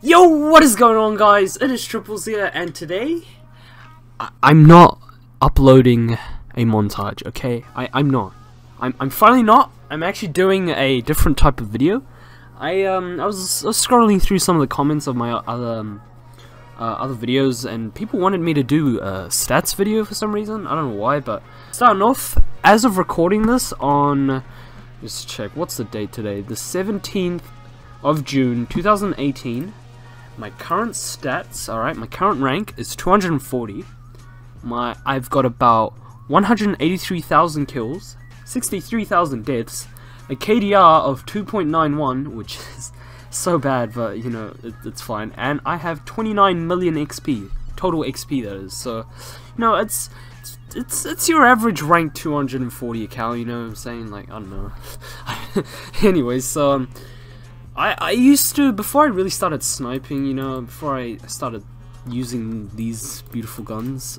Yo, what is going on, guys? It is Triplez here, and today I'm not uploading a montage. Okay, I'm not. I'm finally not. I'm actually doing a different type of video. I was scrolling through some of the comments of my other videos, and people wanted me to do a stats video for some reason. I don't know why, but starting off, as of recording this on, just check, what's the date today? The 17th of June 2018. My current stats, alright, my current rank is 240. I've got about 183,000 kills, 63,000 deaths, a KDR of 2.91, which is so bad, but you know, it's fine. And I have 29 million XP, total XP that is. So, you know, it's your average rank 240 account, you know what I'm saying? Like, I don't know. Anyways, so I used to, before I really started sniping, you know, before I started using these beautiful guns,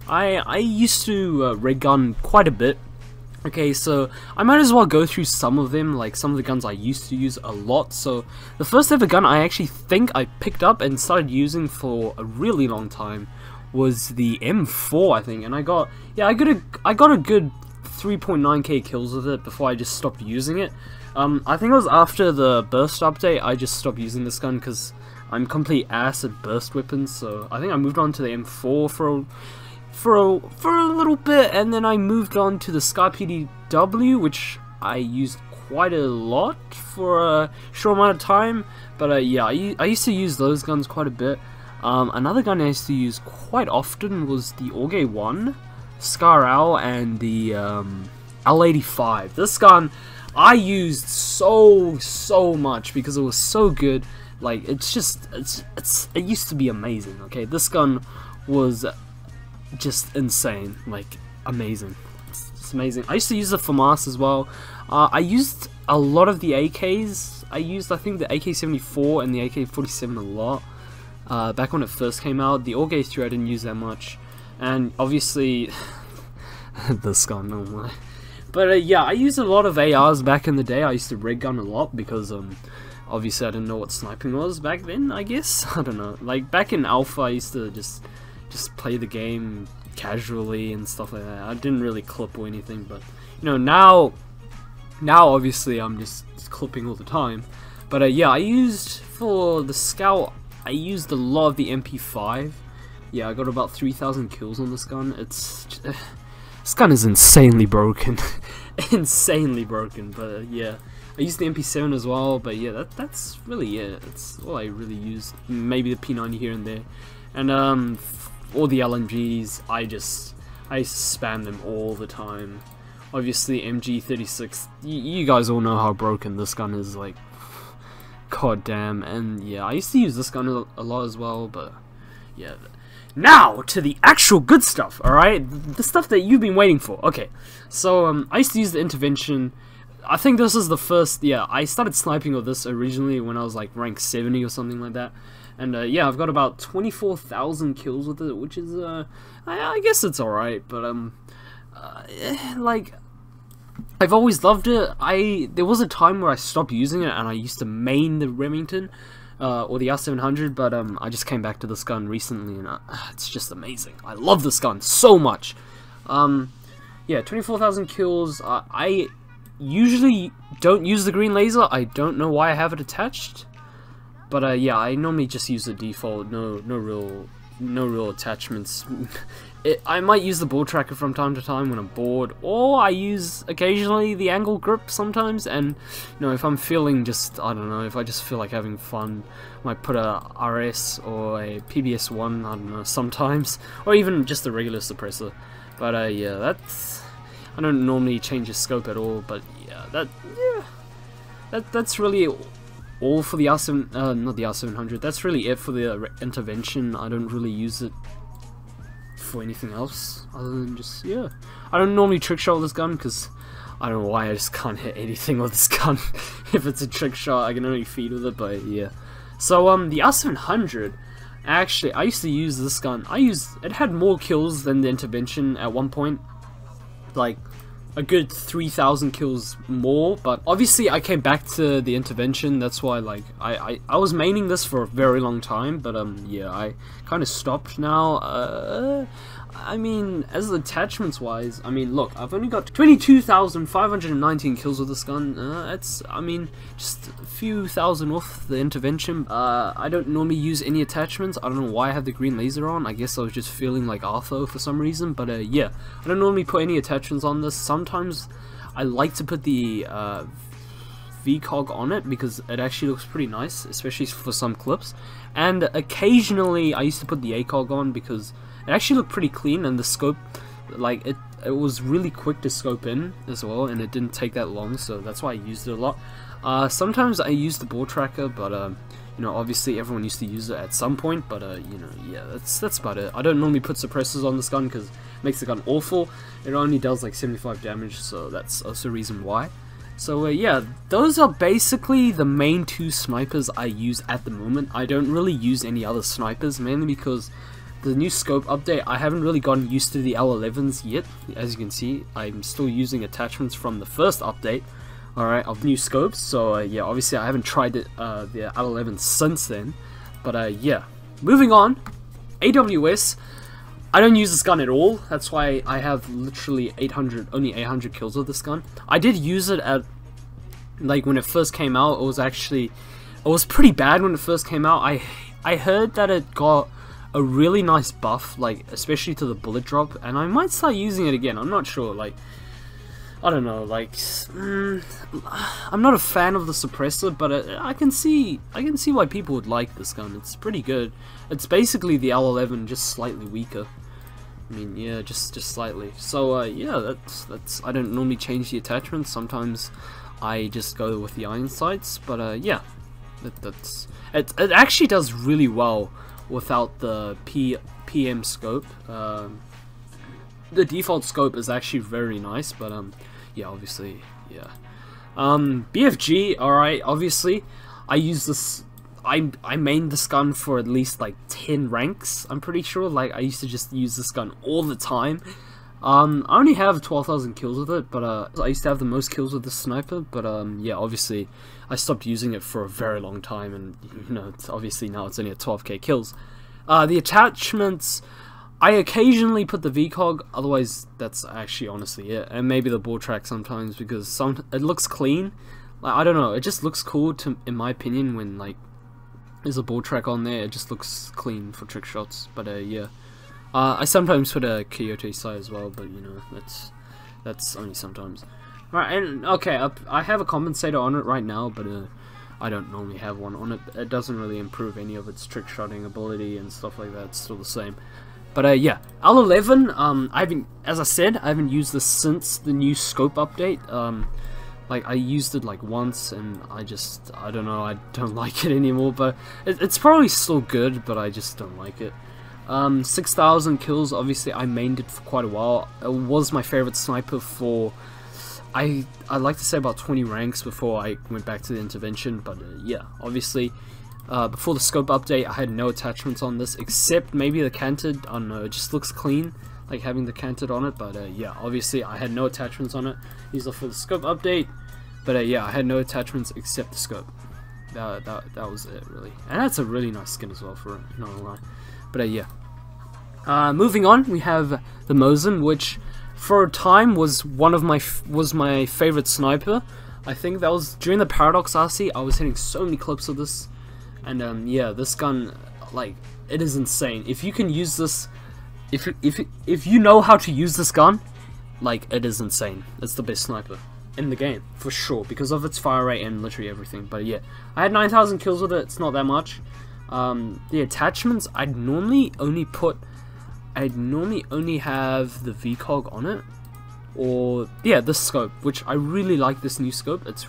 I used to red gun quite a bit. Okay, so I might as well go through some of them, like some of the guns I used to use a lot. So the first ever gun I actually think I picked up and started using for a really long time was the M4, I think, and I got a good 3.9k kills with it before I just stopped using it. I think it was after the burst update I just stopped using this gun because I'm complete ass at burst weapons. So I think I moved on to the M4 for a little bit, and then I moved on to the Sky PDW, which I used quite a lot for a short amount of time. But yeah, I used to use those guns quite a bit. Another gun I used to use quite often was the Orge 1, Scar Owl, and the L85. This gun I used so much because it was so good. Like, it used to be amazing. Okay, this gun was just insane, like amazing. It's amazing. I used to use the FAMAS as well. I used a lot of the AKs. I think the AK-74 and the AK-47 a lot back when it first came out. The Orge 3 I didn't use that much, and obviously this gun, oh my. But yeah, I used a lot of ARs back in the day. I used to red gun a lot because obviously I didn't know what sniping was back then, I guess. I don't know. Like back in Alpha I used to just play the game casually and stuff like that. I didn't really clip or anything, but you know, now obviously I'm just clipping all the time. But yeah, I used, for the Scout, I used a lot of the MP5. Yeah, I got about 3,000 kills on this gun. This gun is insanely broken. Insanely broken, but yeah. I used the MP7 as well, but yeah, that's really it. That's all I really used. Maybe the P90 here and there. And all the LMGs, I used to spam them all the time. Obviously MG36, you guys all know how broken this gun is, like, god damn. And yeah, I used to use this gun a lot as well, but yeah. Now to the actual good stuff, alright? The stuff that you've been waiting for. Okay, so I used to use the intervention. I think this is the first, yeah, I started sniping with this originally when I was like rank 70 or something like that. And yeah, I've got about 24,000 kills with it, which is, I guess it's alright, but like, I've always loved it. There was a time where I stopped using it and I used to main the Remington, or the R700, but I just came back to this gun recently, and it's just amazing. I love this gun so much. Yeah, 24,000 kills. I usually don't use the green laser. I don't know why I have it attached, but yeah, I normally just use the default. No real attachments. I might use the ball tracker from time to time when I'm bored, or I use occasionally the angle grip sometimes. And you know, if I'm feeling just, I don't know, if I just feel like having fun, I might put a RS or a PBS1, I don't know, sometimes, or even just a regular suppressor. But yeah, I don't normally change the scope at all. But yeah, that's really all for the R7, not the R700. That's really it for the intervention. I don't really use it for anything else other than just, yeah. I don't normally trick shot with this gun because I don't know why, I just can't hit anything with this gun. If it's a trick shot, I can only feed with it. But yeah. So the R700, actually, I used to use this gun. It had more kills than the intervention at one point. Like, a good 3,000 kills more, but obviously I came back to the intervention. That's why, like, I was maining this for a very long time, but yeah, I kind of stopped now. I mean, as attachments wise, I mean, look, I've only got 22,519 kills with this gun. It's, I mean, just a few thousand off the intervention. I don't normally use any attachments. I don't know why I have the green laser on. I guess I was just feeling like Arthur for some reason, but yeah, I don't normally put any attachments on this. Sometimes I like to put the VCOG on it because it actually looks pretty nice, especially for some clips. And occasionally I used to put the ACOG on because it actually looked pretty clean, and the scope, like, it was really quick to scope in as well, and it didn't take that long, so that's why I used it a lot. Sometimes I use the ball tracker, but you know, obviously everyone used to use it at some point, but you know, yeah, that's about it. I don't normally put suppressors on this gun because it makes the gun awful. It only does like 75 damage, so that's also a reason why. So yeah, those are basically the main two snipers I use at the moment. I don't really use any other snipers, mainly because the new scope update, I haven't really gotten used to the L11s yet. As you can see, I'm still using attachments from the first update, alright, of new scopes. So yeah, obviously I haven't tried it, the L11 since then. But yeah, moving on, AWS, I don't use this gun at all. That's why I have literally only 800 kills with this gun. I did use it at, like, when it first came out. It was pretty bad when it first came out. I heard that it got a really nice buff, like, especially to the bullet drop, and I might start using it again. I'm not sure, like, I don't know, like, I'm not a fan of the suppressor, but I can see why people would like this gun. It's pretty good. It's basically the L11, just slightly weaker. I mean, yeah, just slightly. So yeah, that's I don't normally change the attachments. Sometimes I just go with the iron sights, but yeah, it actually does really well without the PM scope. The default scope is actually very nice, but yeah, obviously, yeah. BFG, alright, obviously, I use this, I mained this gun for at least like 10 ranks, I'm pretty sure. Like, I used to just use this gun all the time. I only have 12,000 kills with it, but I used to have the most kills with the sniper, but yeah, obviously I stopped using it for a very long time, and you know, obviously now it's only at 12k kills. The attachments, I occasionally put the VCOG, otherwise that's actually honestly it, and maybe the ball track sometimes, because it looks clean. Like, I don't know, it just looks cool in my opinion when, like, there's a ball track on there. It just looks clean for trick shots, but yeah. I sometimes put a Coyote sight as well, but you know, that's only sometimes. Right, and okay, I have a compensator on it right now, but I don't normally have one on it. It doesn't really improve any of its trick shotting ability and stuff like that. It's still the same. But yeah, L11, as I said, I haven't used this since the new scope update. Like, I used it like once, and I don't know, I don't like it anymore. But it's probably still good, but I just don't like it. 6,000 kills, obviously I mained it for quite a while. It was my favorite sniper for, I'd like to say about 20 ranks before I went back to the intervention, but yeah, obviously, before the scope update, I had no attachments on this, except maybe the canted. I don't know, it just looks clean, like having the canted on it, but yeah, obviously I had no attachments on it. These are for the scope update, but yeah, I had no attachments except the scope. That was it, really. And that's a really nice skin as well, for it, not gonna lie. But yeah. Moving on, we have the Mosin, which for a time was my favorite sniper. I think that was during the Paradox RC. I was hitting so many clips of this, and yeah, this gun, like, it is insane. If you can use this, if you know how to use this gun, like, it is insane. It's the best sniper in the game for sure because of its fire rate and literally everything. But yeah, I had 9,000 kills with it. It's not that much. The attachments, I'd normally only have the VCOG on it, or yeah, this scope, which I really like. This new scope, it's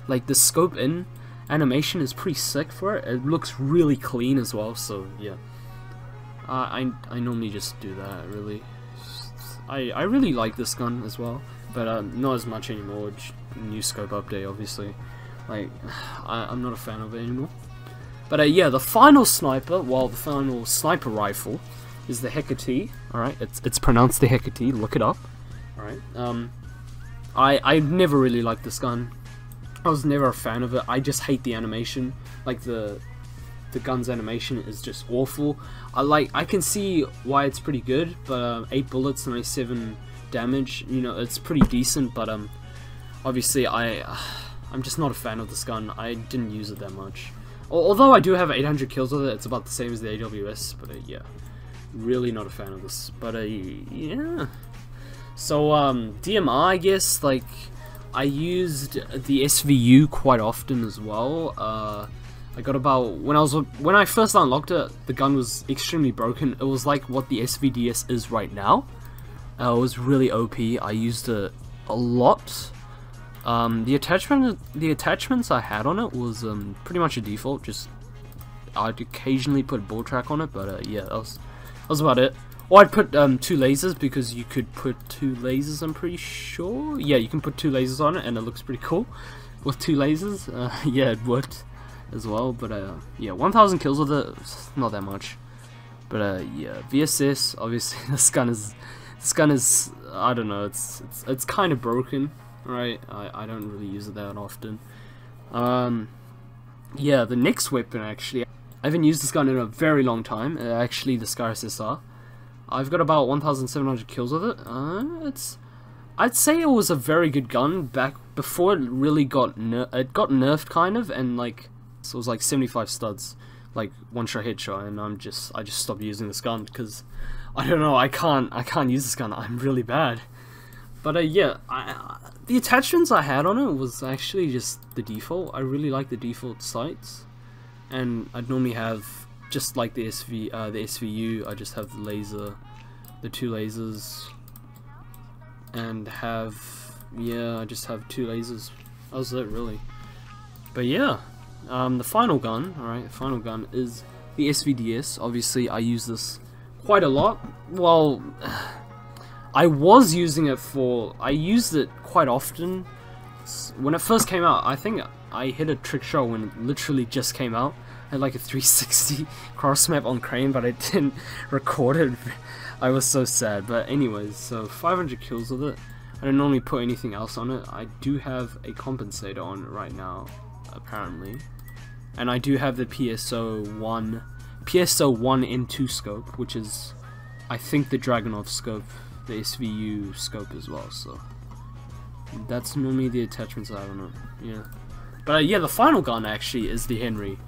like the scope in animation is pretty sick for it. It looks really clean as well, so yeah. I normally just do that, really. I really like this gun as well, but not as much anymore. New scope update, obviously. Like, I'm not a fan of it anymore. But yeah, the final sniper, well, the final sniper rifle is the Hecate. Alright, it's pronounced the Hecate, look it up. Alright, I never really liked this gun. I was never a fan of it. I just hate the animation. Like the gun's animation is just awful. I can see why it's pretty good, but 8 bullets, 97 damage. You know, it's pretty decent. But obviously I'm just not a fan of this gun. I didn't use it that much. Although I do have 800 kills with it, it's about the same as the AWS. But yeah, really not a fan of this. But yeah. So DMR, I guess, like, I used the SVU quite often as well. I got about, when I first unlocked it, the gun was extremely broken. It was like what the SVDS is right now. It was really OP. I used it a lot. The attachments I had on it was pretty much a default. Just I'd occasionally put a ball track on it, but yeah, that was about it. Or I'd put 2 lasers, because you could put 2 lasers, I'm pretty sure. Yeah, you can put 2 lasers on it, and it looks pretty cool with 2 lasers. Yeah, it worked as well. But yeah, 1,000 kills with it, it's not that much. But yeah, VSS. Obviously, this gun is I don't know. It's kind of broken, right? I don't really use it that often. Yeah, the next weapon, actually, I haven't used this gun in a very long time. Actually, the Scar SSR. I've got about 1,700 kills with it. I'd say it was a very good gun back before it really got nerfed kind of, and like so it was like 75 studs, like 1-shot headshot, and I just stopped using this gun because I don't know, I can't use this gun. I'm really bad. But yeah, the attachments I had on it was actually just the default. I really like the default sights, and I'd normally have, just like the SVU, I just have the laser, the 2 lasers, and I just have 2 lasers. That was it, really. But yeah, the final gun, alright, the final gun is the SVDS. Obviously, I use this quite a lot. Well, I was using it I used it quite often. When it first came out, I think I hit a trick shot when it literally just came out. I had like a 360 cross map on Crane, but I didn't record it. I was so sad. But anyways, so 500 kills with it. I don't normally put anything else on it. I do have a compensator on it right now, apparently. And I do have the PSO1 N2 scope, which is, I think, the Dragunov scope, the SVU scope as well. So that's normally the attachments I have on it. Yeah. But yeah, the final gun actually is the Henry.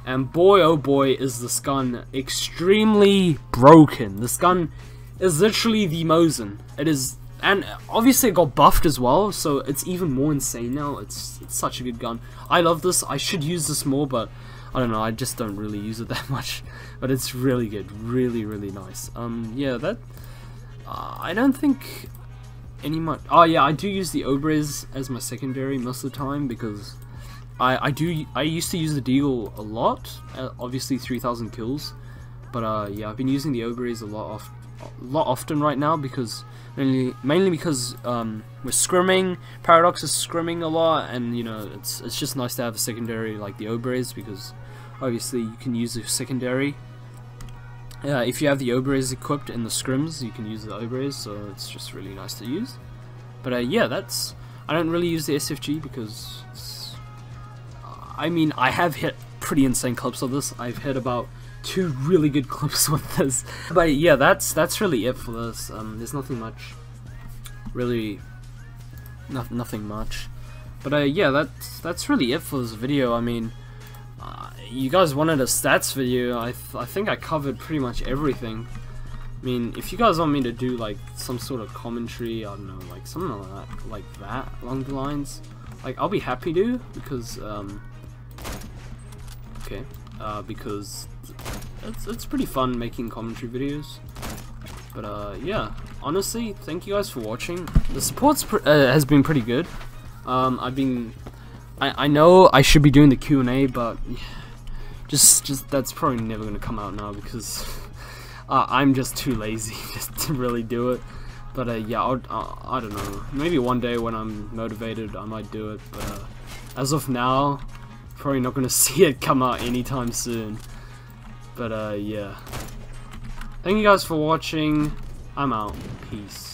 And boy, oh boy, is this gun extremely broken. This gun is literally the Mosin. It is, and obviously it got buffed as well, so it's even more insane now. It's such a good gun. I love this. I should use this more, but I don't know. I just don't really use it that much. But it's really good, really, really nice. Yeah, that. I don't think any much. Oh yeah, I do use the Obres as my secondary most of the time because I used to use the Deagle a lot, obviously 3,000 kills, but yeah, I've been using the Obres a lot often right now because mainly because we're scrimming, Paradox is scrimming a lot, and you know it's just nice to have a secondary like the Obres because obviously you can use the secondary. If you have the Obres equipped in the scrims, you can use the Obres, so it's just really nice to use. But yeah, I don't really use the SFG because I mean, I have hit pretty insane clips of this. I've hit about 2 really good clips with this. But yeah, that's really it for this. There's nothing much, really, nothing much. But yeah, that's really it for this video. I mean, you guys wanted a stats video. I think I covered pretty much everything. I mean, if you guys want me to do like some sort of commentary, I don't know, like something like that along the lines, like I'll be happy to, because because it's pretty fun making commentary videos. But yeah, honestly, thank you guys for watching. The support has been pretty good. I know I should be doing the Q&A, but just that's probably never gonna come out now because I'm just too lazy just to really do it. But yeah, I don't know. Maybe one day when I'm motivated, I might do it. But as of now, probably not gonna see it come out anytime soon. But yeah, thank you guys for watching. I'm out. Peace.